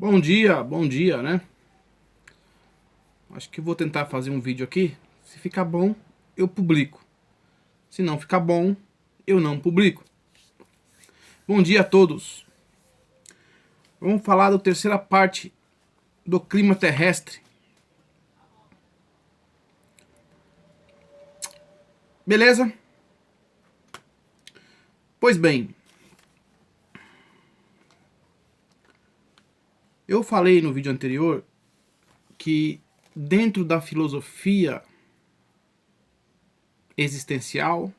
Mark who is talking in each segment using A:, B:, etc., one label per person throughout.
A: Bom dia, né? Acho que vou tentar fazer um vídeo aqui. Se ficar bom, eu publico. Se não ficar bom, eu não publico. Bom dia a todos. Vamos falar da terceira parte do clima terrestre. Beleza? Pois bem, eu falei no vídeo anterior que dentro da filosofia existencial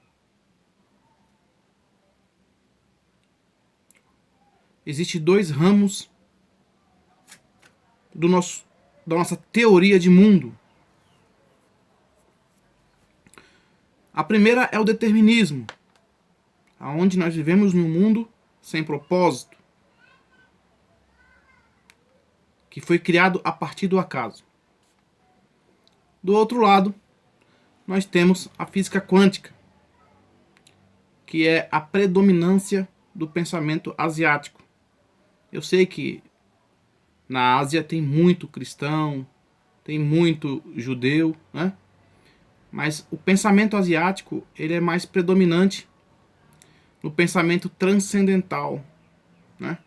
A: existe dois ramos da nossa teoria de mundo. A primeira é o determinismo, aonde nós vivemos num mundo sem propósito, que foi criado a partir do acaso. Do outro lado, nós temos a física quântica, que é a predominância do pensamento asiático. Eu sei que na Ásia tem muito cristão, tem muito judeu, né? Mas o pensamento asiático, ele é mais predominante no pensamento transcendental, né?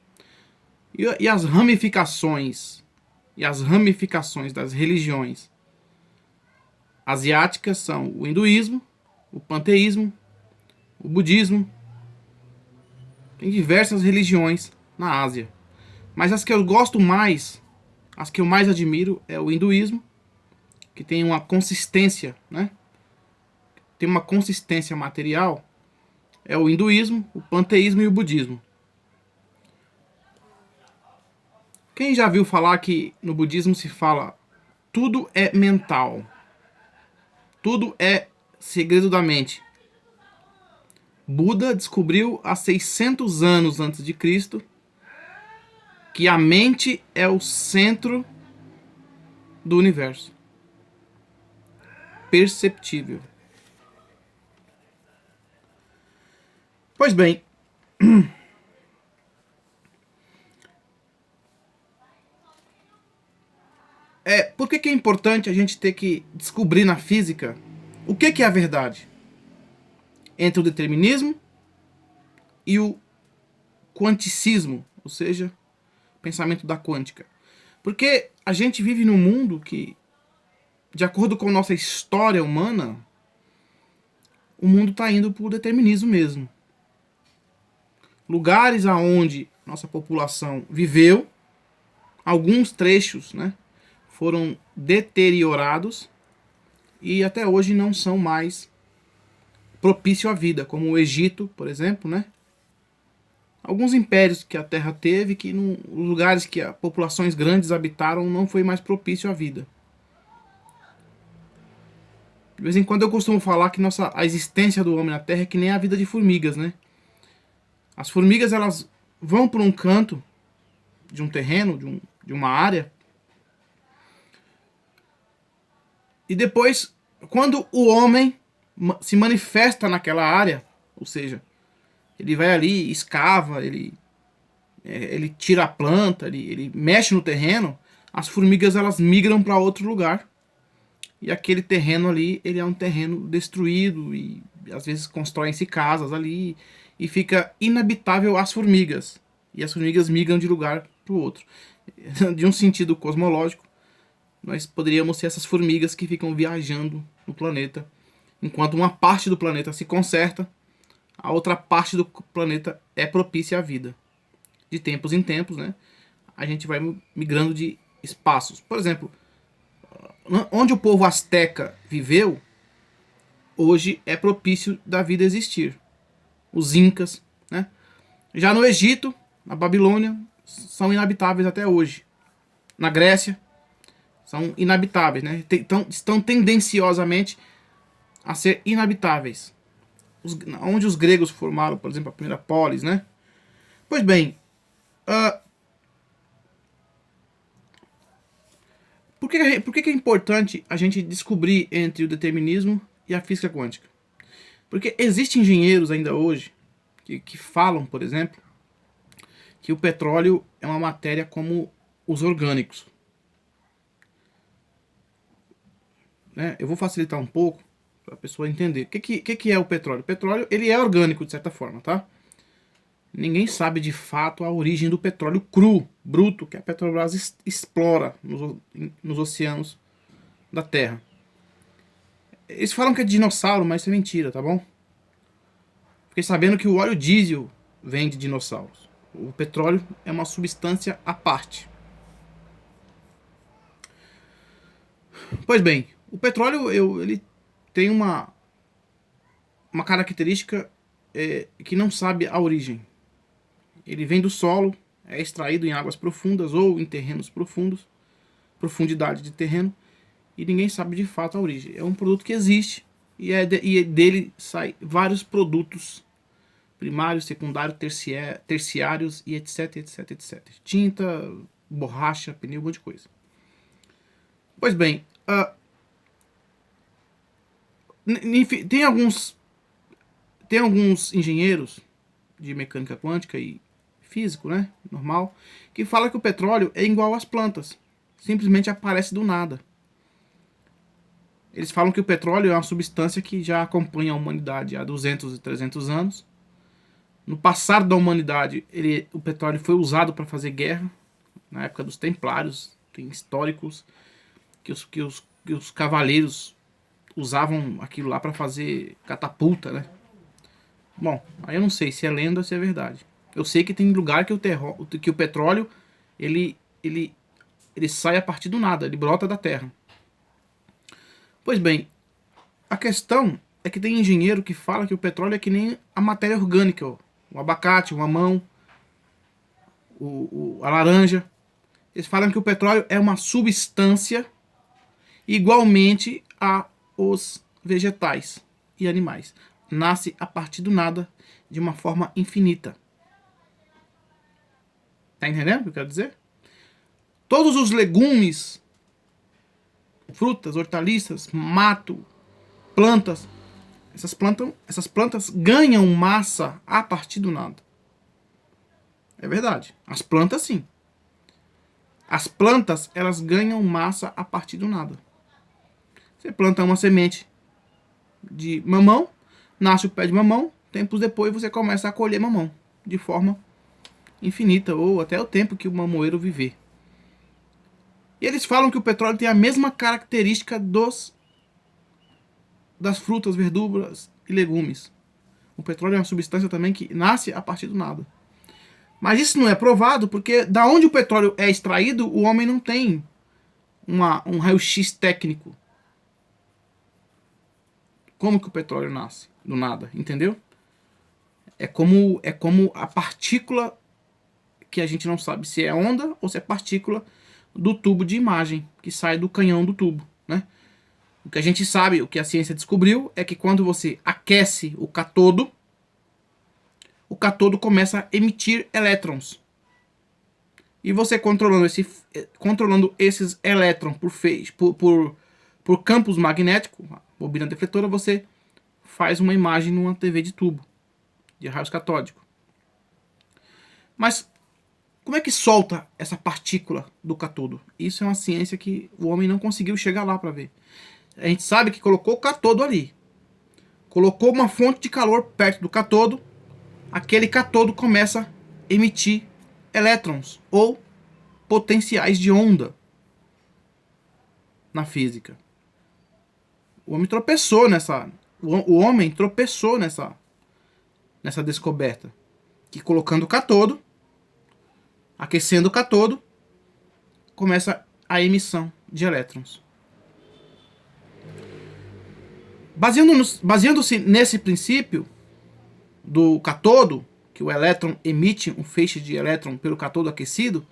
A: E as ramificações das religiões asiáticas são o hinduísmo, o panteísmo, o budismo. Tem diversas religiões na Ásia. Mas as que eu gosto mais, as que eu mais admiro é o hinduísmo, que tem uma consistência, né? Tem uma consistência material. É o hinduísmo, o panteísmo e o budismo. Quem já viu falar que no budismo se fala tudo é mental? Tudo é segredo da mente. Buda descobriu há 600 anos antes de Cristo que a mente é o centro do universo. Perceptível. Pois bem, por que é importante a gente ter que descobrir na física o que é a verdade entre o determinismo e o quanticismo, ou seja, pensamento da quântica? Porque a gente vive num mundo que, de acordo com nossa história humana, o mundo está indo para o determinismo mesmo. Lugares aonde nossa população viveu, alguns trechos, né, foram deteriorados e até hoje não são mais propício à vida, como o Egito, por exemplo, né? Alguns impérios que a Terra teve, que nos lugares que populações grandes habitaram não foi mais propício à vida. De vez em quando eu costumo falar que a existência do homem na Terra é que nem a vida de formigas, né? As formigas, elas vão para um canto de um terreno, de uma área, e depois, quando o homem se manifesta naquela área, ou seja, ele vai ali, escava, ele tira a planta, ele mexe no terreno, as formigas elas migram para outro lugar. E aquele terreno ali, ele é um terreno destruído e às vezes constroem-se casas ali e fica inabitável às formigas. E as formigas migram de lugar para o outro. De um sentido cosmológico, nós poderíamos ser essas formigas que ficam viajando no planeta, enquanto uma parte do planeta se conserta, a outra parte do planeta é propícia à vida. De tempos em tempos, né, a gente vai migrando de espaços. Por exemplo, onde o povo asteca viveu, hoje é propício da vida existir. Os incas, né? Já no Egito, na Babilônia, são inabitáveis até hoje. Na Grécia, são inabitáveis, né? Estão tendenciosamente a ser inabitáveis. Onde os gregos formaram, por exemplo, a primeira polis, né? Pois bem, por que é importante a gente descobrir entre o determinismo e a física quântica? Porque existem engenheiros ainda hoje que falam, por exemplo, que o petróleo é uma matéria como os orgânicos. Né? Eu vou facilitar um pouco para a pessoa entender. O que é o petróleo? O petróleo, ele é orgânico de certa forma, tá? Ninguém sabe de fato a origem do petróleo cru, bruto, que a Petrobras explora nos oceanos da Terra. Eles falam que é de dinossauro, mas isso é mentira, tá bom? Fiquei sabendo que o óleo diesel vem de dinossauros. O petróleo é uma substância à parte. Pois bem, o petróleo ele tem uma característica que não sabe a origem. Ele vem do solo, é extraído em águas profundas ou em terrenos profundos, profundidade de terreno, e ninguém sabe de fato a origem. É um produto que existe e dele saem vários produtos primários, secundários, terciários e etc, etc, etc. Tinta, borracha, pneu, um monte de coisa. Pois bem, tem alguns engenheiros de mecânica quântica e físico, né, normal, que falam que o petróleo é igual às plantas, simplesmente aparece do nada. Eles falam que o petróleo é uma substância que já acompanha a humanidade há 200 e 300 anos. No passado da humanidade, o petróleo foi usado para fazer guerra. Na época dos templários, tem históricos que os cavaleiros usavam aquilo lá para fazer catapulta, né? Bom, aí eu não sei se é lenda ou se é verdade. Eu sei que tem lugar que o petróleo ele sai a partir do nada, ele brota da terra. Pois bem, a questão é que tem engenheiro que fala que o petróleo é que nem a matéria orgânica, ó. O abacate, o mamão, a laranja. Eles falam que o petróleo é uma substância igualmente aos vegetais e animais. Nasce a partir do nada, de uma forma infinita. Tá entendendo o que eu quero dizer? Todos os legumes, frutas, hortaliças, mato, plantas, essas plantas ganham massa a partir do nada. É verdade. As plantas sim. As plantas, elas ganham massa a partir do nada. Você planta uma semente de mamão, nasce o pé de mamão, tempos depois você começa a colher mamão de forma infinita, ou até o tempo que o mamoeiro viver. E eles falam que o petróleo tem a mesma característica das frutas, verduras e legumes. O petróleo é uma substância também que nasce a partir do nada. Mas isso não é provado porque da onde o petróleo é extraído, o homem não tem um raio-x técnico. Como que o petróleo nasce? Do nada, entendeu? É como a partícula que a gente não sabe se é onda ou se é partícula do tubo de imagem que sai do canhão do tubo, né? O que a gente sabe, o que a ciência descobriu é que quando você aquece o catodo começa a emitir elétrons. E você controlando esses elétrons por campos magnéticos, bobina defletora, você faz uma imagem numa TV de tubo, de raios catódicos. Mas como é que solta essa partícula do catodo? Isso é uma ciência que o homem não conseguiu chegar lá para ver. A gente sabe que colocou o catodo ali. Colocou uma fonte de calor perto do catodo. Aquele catodo começa a emitir elétrons ou potenciais de onda na física. O homem tropeçou nessa descoberta, que colocando o catodo, aquecendo o catodo, começa a emissão de elétrons. Baseando-se nesse princípio do catodo, que o elétron emite um feixe de elétron pelo catodo aquecido,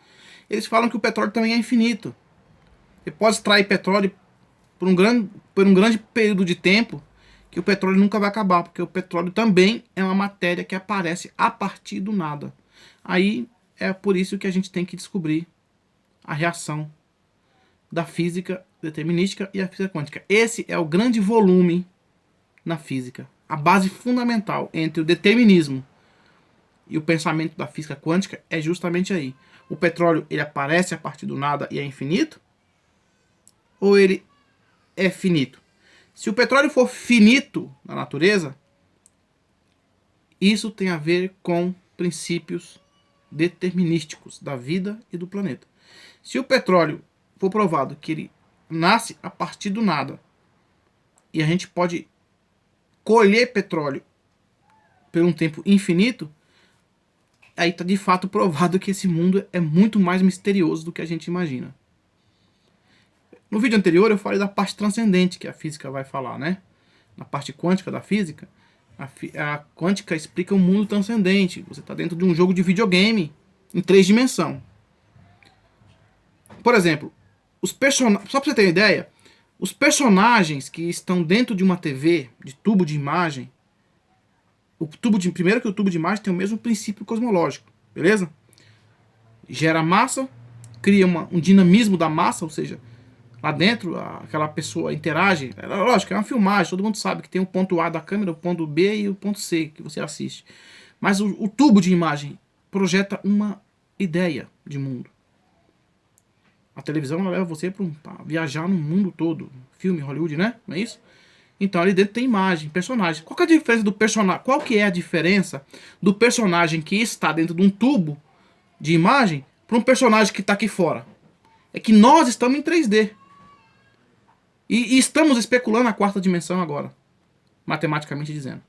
A: eles falam que o petróleo também é infinito. Você pode extrair petróleo por um grande período de tempo que o petróleo nunca vai acabar, porque o petróleo também é uma matéria que aparece a partir do nada. Aí é por isso que a gente tem que descobrir a reação da física determinística e a física quântica. Esse é o grande volume na física. A base fundamental entre o determinismo e o pensamento da física quântica é justamente aí. O petróleo, ele aparece a partir do nada e é infinito? Ou ele é finito? Se o petróleo for finito na natureza, isso tem a ver com princípios determinísticos da vida e do planeta. Se o petróleo for provado que ele nasce a partir do nada e a gente pode colher petróleo por um tempo infinito, aí está de fato provado que esse mundo é muito mais misterioso do que a gente imagina. No vídeo anterior eu falei da parte transcendente que a física vai falar, né? Na parte quântica da física, a quântica explica o mundo transcendente. Você está dentro de um jogo de videogame em 3 dimensões. Por exemplo, só para você ter uma ideia, os personagens que estão dentro de uma TV, de tubo de imagem, primeiro que o tubo de imagem tem o mesmo princípio cosmológico, beleza? Gera massa, cria um dinamismo da massa, ou seja, lá dentro aquela pessoa interage. Lógico, é uma filmagem, todo mundo sabe que tem o ponto A da câmera, o ponto B e o ponto C que você assiste. Mas o tubo de imagem projeta uma ideia de mundo. A televisão ela leva você para viajar no mundo todo. Filme, Hollywood, né? Não é isso? Então ali dentro tem imagem, personagem. Qual que é a diferença do personagem? Qual que é a diferença do personagem que está dentro de um tubo de imagem para um personagem que está aqui fora? É que nós estamos em 3D. E estamos especulando a 4ª dimensão agora, matematicamente dizendo.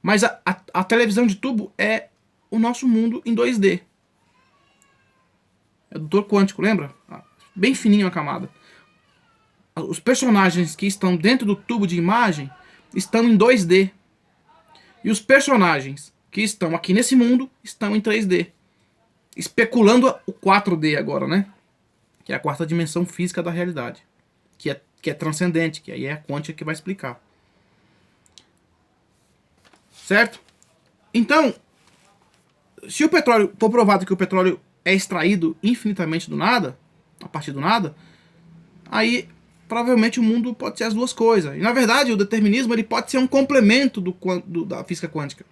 A: Mas a televisão de tubo é o nosso mundo em 2D. É o Doutor Quântico, lembra? Bem fininho a camada. Os personagens que estão dentro do tubo de imagem estão em 2D. E os personagens que estão aqui nesse mundo estão em 3D. Especulando o 4D agora, né? Que é a 4ª dimensão física da realidade. Que é transcendente, que aí é a quântica que vai explicar. Certo? Então, se o petróleo for provado que o petróleo é extraído infinitamente do nada, a partir do nada, aí provavelmente o mundo pode ser as duas coisas. E na verdade o determinismo ele pode ser um complemento da física quântica.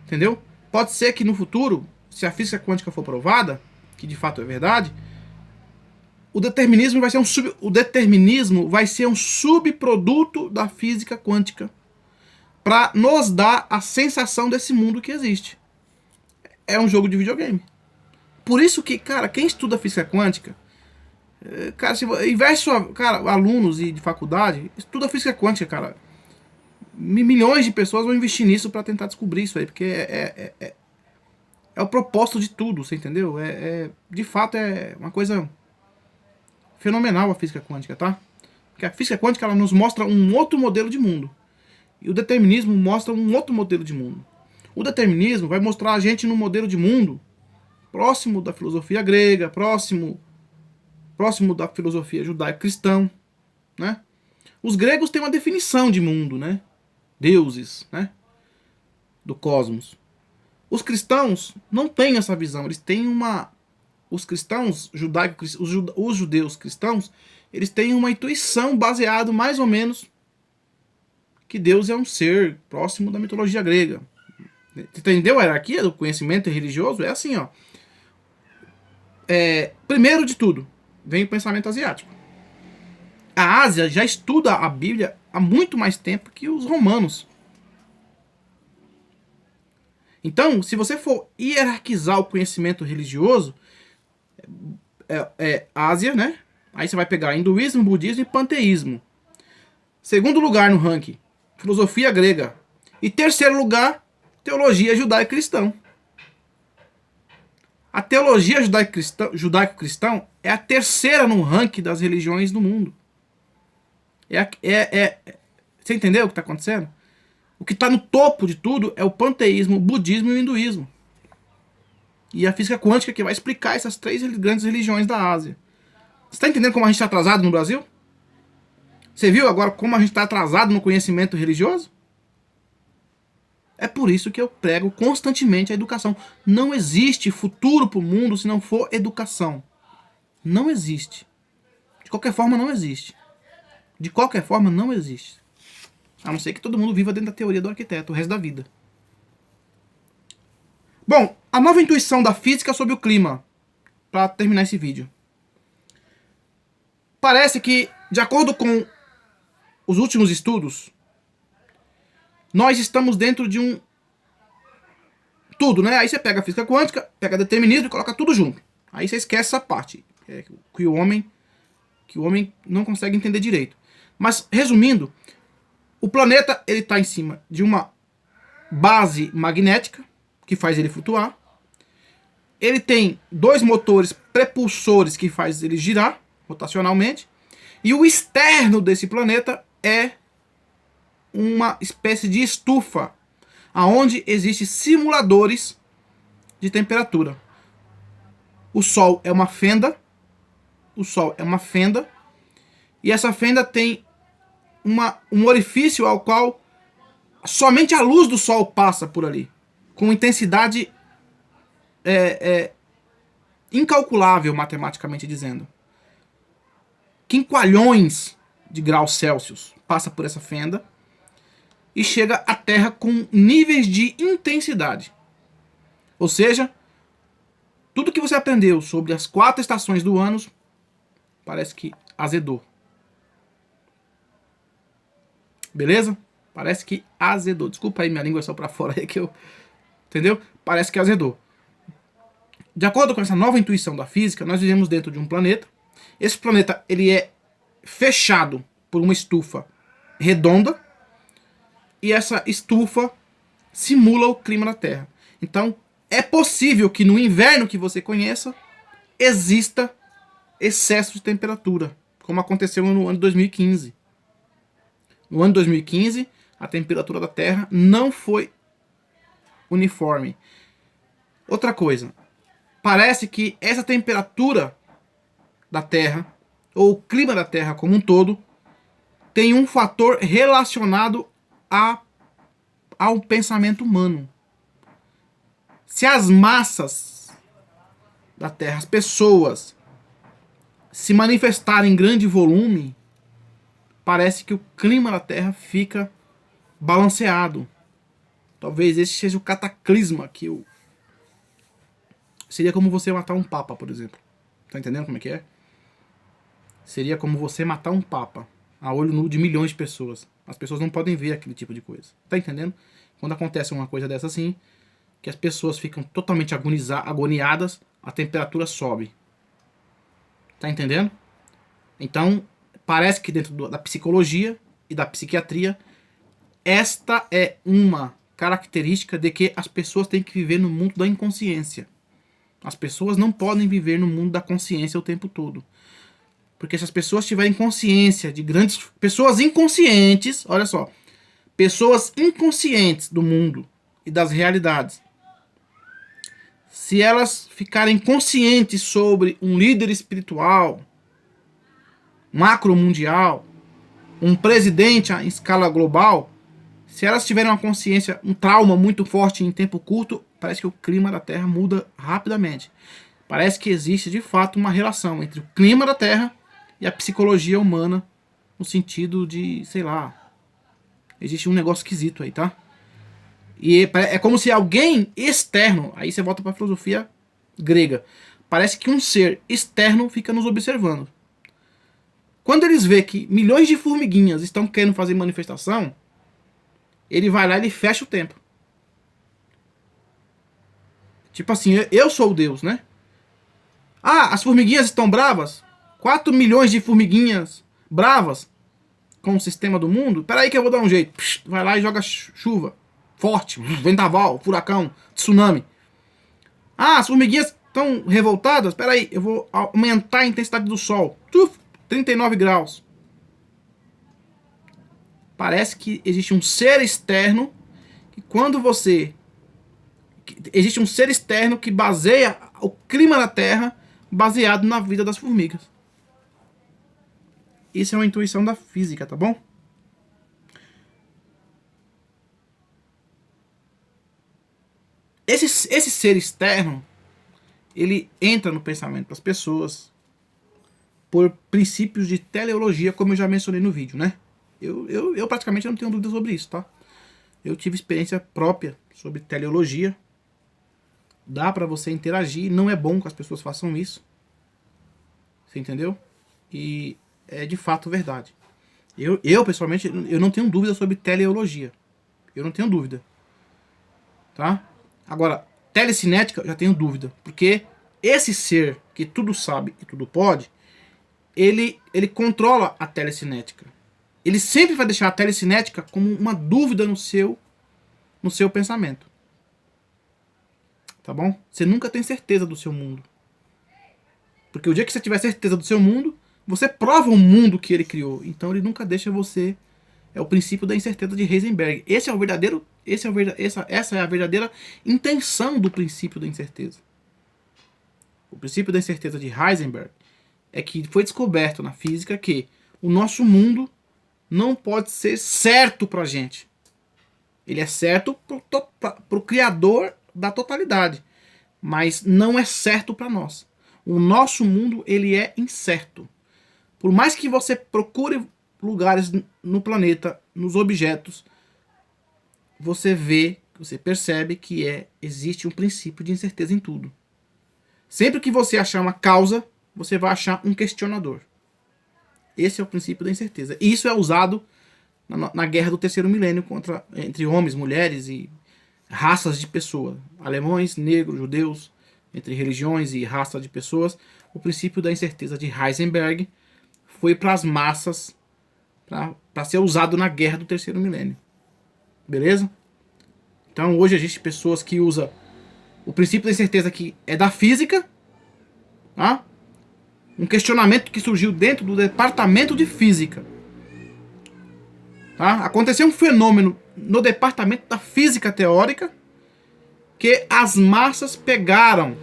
A: Entendeu? Pode ser que no futuro, se a física quântica for provada, que de fato é verdade, o determinismo vai ser um subproduto da física quântica para nos dar a sensação desse mundo que existe. É um jogo de videogame. Por isso que, cara, quem estuda física quântica, cara, investe alunos de faculdade, estuda física quântica, cara. Milhões de pessoas vão investir nisso para tentar descobrir isso aí, porque é o propósito de tudo, você entendeu? De fato é uma coisa fenomenal a física quântica, tá? Porque a física quântica ela nos mostra um outro modelo de mundo. E o determinismo mostra um outro modelo de mundo. O determinismo vai mostrar a gente num modelo de mundo próximo da filosofia grega, próximo da filosofia judaico-cristã, né? Os gregos têm uma definição de mundo, né? Deuses, né? Do cosmos. Os cristãos não têm essa visão, eles têm os cristãos judaicos, os judeus cristãos, eles têm uma intuição baseada mais ou menos que Deus é um ser próximo da mitologia grega. Entendeu a hierarquia do conhecimento religioso? É assim, ó. Primeiro de tudo, vem o pensamento asiático. A Ásia já estuda a Bíblia há muito mais tempo que os romanos. Então, se você for hierarquizar o conhecimento religioso, Ásia, né? Aí você vai pegar hinduísmo, budismo e panteísmo. Segundo lugar no ranking, filosofia grega. E terceiro lugar, teologia judaico-cristã. A teologia judaico-cristã é a terceira no ranking das religiões do mundo. Você entendeu o que está acontecendo? O que está no topo de tudo é o panteísmo, o budismo e o hinduísmo. E a física quântica que vai explicar essas 3 grandes religiões da Ásia. Você está entendendo como a gente está atrasado no Brasil? Você viu agora como a gente está atrasado no conhecimento religioso? É por isso que eu prego constantemente a educação. Não existe futuro para o mundo se não for educação. Não existe. De qualquer forma, não existe. De qualquer forma, não existe. A não ser que todo mundo viva dentro da teoria do arquiteto o resto da vida. Bom, a nova intuição da física sobre o clima. para terminar esse vídeo. Parece que, de acordo com os últimos estudos, nós estamos dentro de um tudo, né? Aí você pega a física quântica, pega determinismo e coloca tudo junto. Aí você esquece essa parte, que o homem não consegue entender direito. Mas, resumindo, o planeta ele está em cima de uma base magnética, que faz ele flutuar. Ele tem 2 motores propulsores que faz ele girar rotacionalmente. E o externo desse planeta é uma espécie de estufa, aonde existem simuladores de temperatura. O Sol é uma fenda. O Sol é uma fenda. E essa fenda tem um orifício ao qual somente a luz do Sol passa por ali, com intensidade incalculável, matematicamente dizendo. Quinqualhões de graus Celsius passa por essa fenda e chega à Terra com níveis de intensidade. Ou seja, tudo que você aprendeu sobre as 4 estações do ano parece que azedou. Beleza? Parece que azedou. Desculpa aí, minha língua é só pra fora aí que eu... Entendeu? Parece que azedou. De acordo com essa nova intuição da física, nós vivemos dentro de um planeta. Esse planeta, ele é fechado por uma estufa redonda. E essa estufa simula o clima da Terra. Então, é possível que no inverno que você conheça, exista excesso de temperatura, como aconteceu no ano 2015. No ano 2015, a temperatura da Terra não foi uniforme. Outra coisa, parece que essa temperatura da Terra, ou o clima da Terra como um todo, tem um fator relacionado ao pensamento humano. Se as massas da Terra, as pessoas, se manifestarem em grande volume, parece que o clima da Terra fica balanceado. Talvez esse seja o cataclisma que o... Seria como você matar um papa, por exemplo. Tá entendendo como é que é? Seria como você matar um papa a olho nu de milhões de pessoas. As pessoas não podem ver aquele tipo de coisa. Tá entendendo? Quando acontece uma coisa dessa assim, que as pessoas ficam totalmente agoniadas, a temperatura sobe. Tá entendendo? Então, parece que dentro da psicologia e da psiquiatria, esta é uma característica de que as pessoas têm que viver no mundo da inconsciência. As pessoas não podem viver no mundo da consciência o tempo todo. Porque se as pessoas tiverem consciência de grandes... Pessoas inconscientes, olha só. Pessoas inconscientes do mundo e das realidades. Se elas ficarem conscientes sobre um líder espiritual, macro mundial, um presidente em escala global, se elas tiverem uma consciência, um trauma muito forte em tempo curto, parece que o clima da Terra muda rapidamente. Parece que existe de fato uma relação entre o clima da Terra e a psicologia humana, no sentido de, sei lá, existe um negócio esquisito aí, tá? E é como se alguém externo, aí você volta para a filosofia grega, parece que um ser externo fica nos observando. Quando eles vê que milhões de formiguinhas estão querendo fazer manifestação, ele vai lá e ele fecha o tempo. Tipo assim, eu sou o Deus, né? Ah, as formiguinhas estão bravas? 4 milhões de formiguinhas bravas com o sistema do mundo? Peraí que eu vou dar um jeito. Vai lá e joga chuva forte, vendaval, furacão, tsunami. Ah, as formiguinhas estão revoltadas? Peraí, eu vou aumentar a intensidade do sol. 39 graus. Parece que existe um ser externo que quando você... Existe um ser externo que baseia o clima da Terra baseado na vida das formigas. Isso é uma intuição da física, tá bom? Esse ser externo, ele entra no pensamento das pessoas por princípios de teleologia, como eu já mencionei no vídeo, né? Eu praticamente não tenho dúvida sobre isso, tá? Eu tive experiência própria sobre teleologia. Dá para você interagir, não é bom que as pessoas façam isso. Você entendeu? E é de fato verdade. Eu pessoalmente, eu não tenho dúvida sobre teleologia. Eu não tenho dúvida. Tá? Agora, telecinética, eu já tenho dúvida. Porque esse ser que tudo sabe e tudo pode, ele controla a telecinética. Ele sempre vai deixar a telecinética como uma dúvida no seu pensamento. Tá bom? Você nunca tem certeza do seu mundo. Porque o dia que você tiver certeza do seu mundo, você prova o mundo que ele criou. Então ele nunca deixa você. É o princípio da incerteza de Heisenberg. Essa é a verdadeira intenção do princípio da incerteza. O princípio da incerteza de Heisenberg é que foi descoberto na física que o nosso mundo não pode ser certo pra gente. Ele é certo pro criador da totalidade, mas não é certo para nós. O nosso mundo, ele é incerto. Por mais que você procure lugares no planeta, nos objetos, você percebe que existe um princípio de incerteza em tudo. Sempre que você achar uma causa, você vai achar um questionador. Esse é o princípio da incerteza. E isso é usado na guerra do terceiro milênio entre homens, mulheres e raças de pessoas. Alemães, negros, judeus, entre religiões e raças de pessoas. O princípio da incerteza de Heisenberg foi para as massas, para ser usado na guerra do terceiro milênio. Beleza? Então hoje existe pessoas que usam o princípio da incerteza que é da física, tá? Um questionamento que surgiu dentro do departamento de física. Tá? Aconteceu um fenômeno no departamento da física teórica que as massas pegaram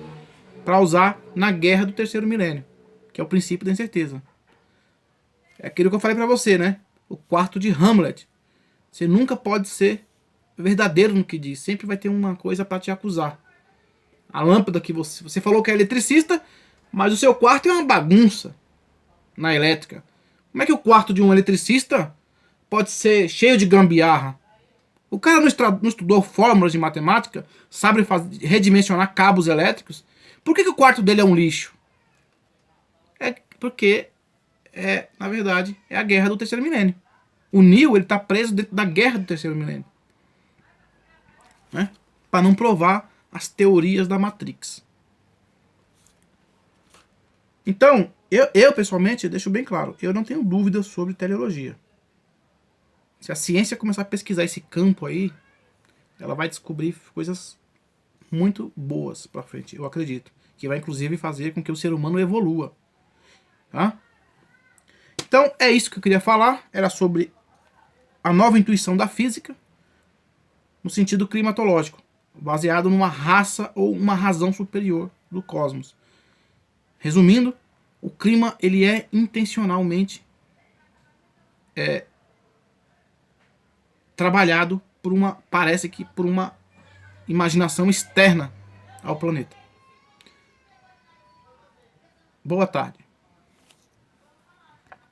A: para usar na guerra do terceiro milênio, que é o princípio da incerteza. É aquilo que eu falei para você, né? O quarto de Hamlet. Você nunca pode ser verdadeiro no que diz. Sempre vai ter uma coisa para te acusar. A lâmpada que você falou que é eletricista, mas o seu quarto é uma bagunça na elétrica. Como é que o quarto de um eletricista pode ser cheio de gambiarra? O cara não estudou fórmulas de matemática, sabe redimensionar cabos elétricos. Por que o quarto dele é um lixo? É porque, na verdade, é a guerra do terceiro milênio. O Neo, ele tá preso dentro da guerra do terceiro milênio. Né? Para não provar as teorias da Matrix. Então, eu pessoalmente deixo bem claro, eu não tenho dúvidas sobre teleologia. Se a ciência começar a pesquisar esse campo aí, ela vai descobrir coisas muito boas pra frente, eu acredito. Que vai inclusive fazer com que o ser humano evolua. Tá? Então, é isso que eu queria falar. Era sobre a nova intuição da física no sentido climatológico, baseado numa raça ou uma razão superior do cosmos. Resumindo, o clima ele é intencionalmente trabalhado parece que por uma imaginação externa ao planeta. Boa tarde.